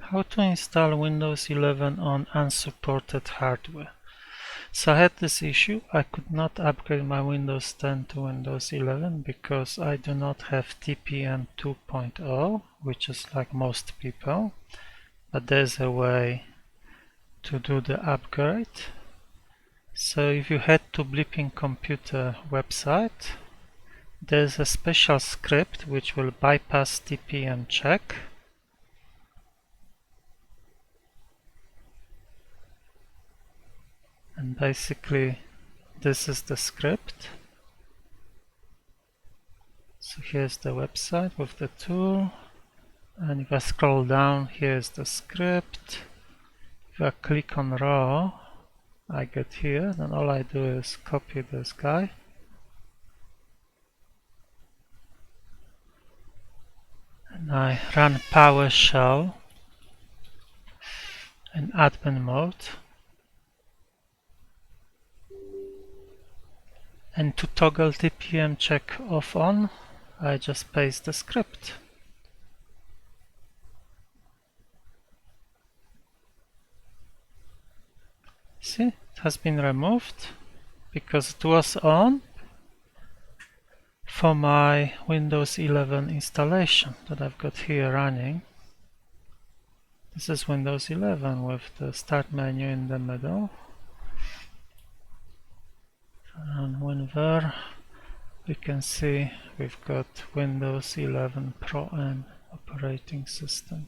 How to install Windows 11 on unsupported hardware. So I had this issue. I could not upgrade my Windows 10 to Windows 11 because I do not have TPM 2.0, which is like most people. But there's a way to do the upgrade. So if you head to Blipping Computer website, there's a special script which will bypass TPM check. And basically this is the script. So here's the website with the tool, and if I scroll down, here's the script. If I click on raw, I get here, then all I do is copy this guy and I run PowerShell in admin mode. And to toggle TPM check off on, I just paste the script. See, it has been removed because it was on for my Windows 11 installation that I've got here running. This is Windows 11 with the start menu in the middle. And WinVer, we can see we've got Windows 11 Pro M operating system.